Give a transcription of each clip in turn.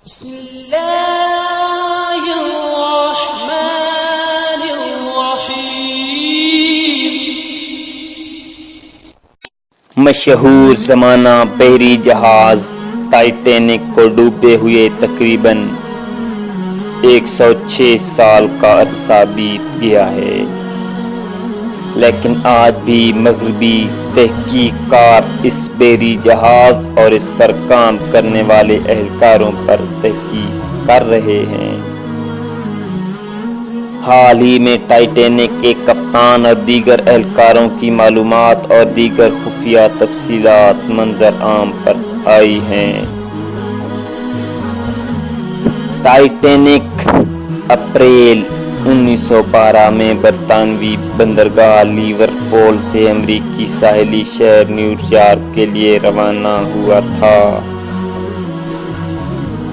بسم اللہ الرحمن الرحیم۔ مشہور زمانہ بحری جہاز ٹائٹینک کو ڈوبے ہوئے تقریباً 106 سال کا عرصہ بیت گیا ہے، لیکن آج بھی مغربی تحقیق کار اس بحری جہاز اور اس پر کام کرنے والے اہلکاروں پر تحقیق کر رہے ہیں۔ حال ہی میں ٹائٹینک کے کپتان اور دیگر اہلکاروں کی معلومات اور دیگر خفیہ تفصیلات منظر عام پر آئی ہیں۔ ٹائٹینک اپریل 1912 میں برطانوی بندرگاہ لیورپول سے امریکی ساحلی شہر نیویارک کے لیے روانہ ہوا تھا،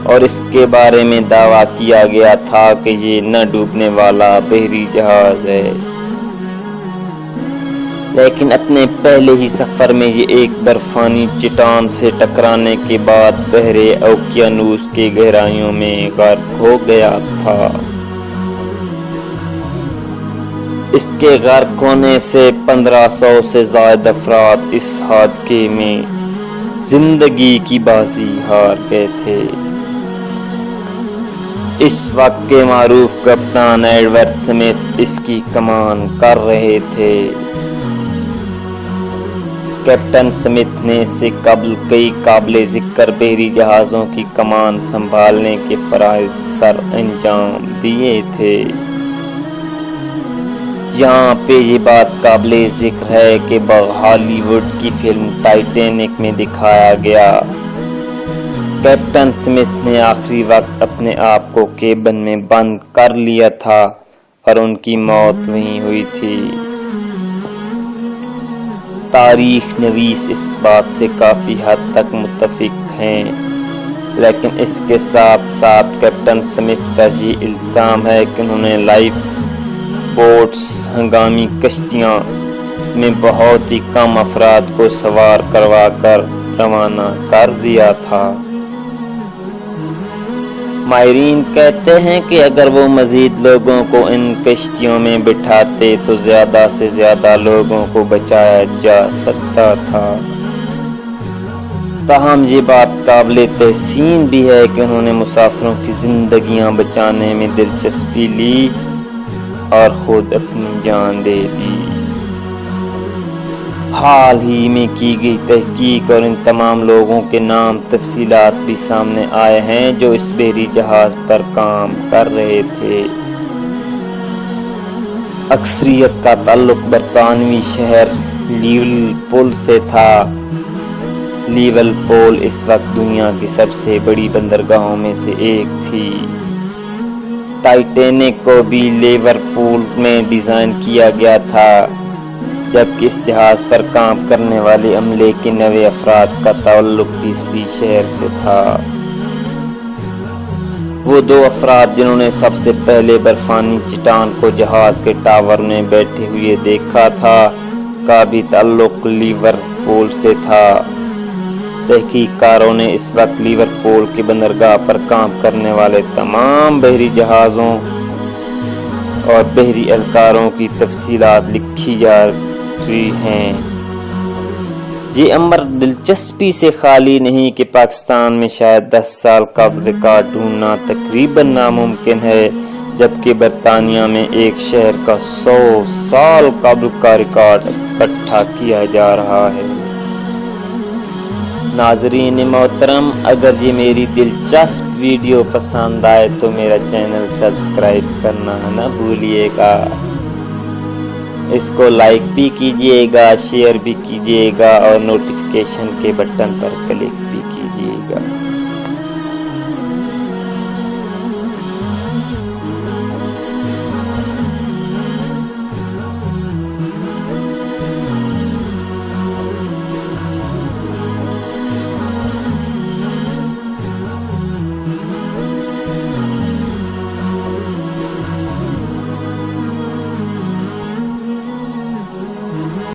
اور اس کے بارے میں دعویٰ کیا گیا تھا کہ یہ نہ ڈوبنے والا بحری جہاز ہے، لیکن اپنے پہلے ہی سفر میں یہ ایک برفانی چٹان سے ٹکرانے کے بعد بحر اوقیانوس کی گہرائیوں میں غرق ہو گیا تھا۔ اس کے غرق ہونے سے 1500 سے زائد افراد اس حادثے میں زندگی کی بازی ہار گئے تھے۔ اس وقت کے معروف کپتان ایڈورڈ سمتھ اس کی کمان کر رہے تھے۔ کیپٹن سمتھ نے اس سے قبل کئی قابل ذکر بحری جہازوں کی کمان سنبھالنے کے فرائض سر انجام دیے تھے۔ یہاں پہ یہ بات قابل ذکر ہے کہ ہالی ووڈ کی فلم ٹائٹینک میں دکھایا گیا کیپٹن سمتھ نے آخری وقت اپنے آپ کو کیبن میں بند کر لیا تھا اور ان کی موت وہیں ہوئی تھی۔ تاریخ نویس اس بات سے کافی حد تک متفق ہیں، لیکن اس کے ساتھ ساتھ کیپٹن سمتھ کا یہ الزام ہے کہ انہوں نے لائف بوٹس ہنگامی کشتیاں میں بہت ہی کم افراد کو سوار کروا کر روانہ کر دیا تھا۔ ماہرین کہتے ہیں کہ اگر وہ مزید لوگوں کو ان کشتیوں میں بٹھاتے تو زیادہ سے زیادہ لوگوں کو بچایا جا سکتا تھا۔ تاہم یہ بات قابل تحسین بھی ہے کہ انہوں نے مسافروں کی زندگیاں بچانے میں دلچسپی لی اور خود اپنی جان دے دی۔ حال ہی میں کی گئی تحقیق اور ان تمام لوگوں کے نام تفصیلات بھی سامنے آئے ہیں جو اس بحری جہاز پر کام کر رہے تھے۔ اکثریت کا تعلق برطانوی شہر لیورپول سے تھا۔ لیورپول اس وقت دنیا کی سب سے بڑی بندرگاہوں میں سے ایک تھی۔ ٹائٹینک کو بھی لیورپول میں ڈیزائن کیا گیا تھا، جبکہ اس جہاز پر کام کرنے والے عملے کے 90 افراد کا تعلق بھی اسی شہر سے تھا۔ وہ 2 افراد جنہوں نے سب سے پہلے برفانی چٹان کو جہاز کے ٹاور میں بیٹھے ہوئے دیکھا تھا کا بھی تعلق لیورپول سے تھا۔ تحقیق کاروں نے اس وقت لیورپول کے بندرگاہ پر کام کرنے والے تمام بحری جہازوں اور بحری اہلکاروں کی تفصیلات لکھی جا رہی ہیں۔ یہ امر دلچسپی سے خالی نہیں کہ پاکستان میں شاید 10 سال قبل ریکارڈ ڈھونڈنا تقریباً ناممکن ہے، جبکہ برطانیہ میں ایک شہر کا 100 سال قبل کا ریکارڈ اکٹھا کیا جا رہا ہے۔ ناظرین محترم، اگر یہ میری دلچسپ ویڈیو پسند آئے تو میرا چینل سبسکرائب کرنا نہ بھولیے گا۔ اس کو لائک بھی کیجیے گا، شیئر بھی کیجیے گا اور نوٹیفیکیشن کے بٹن پر کلک بھی کیجیے گا۔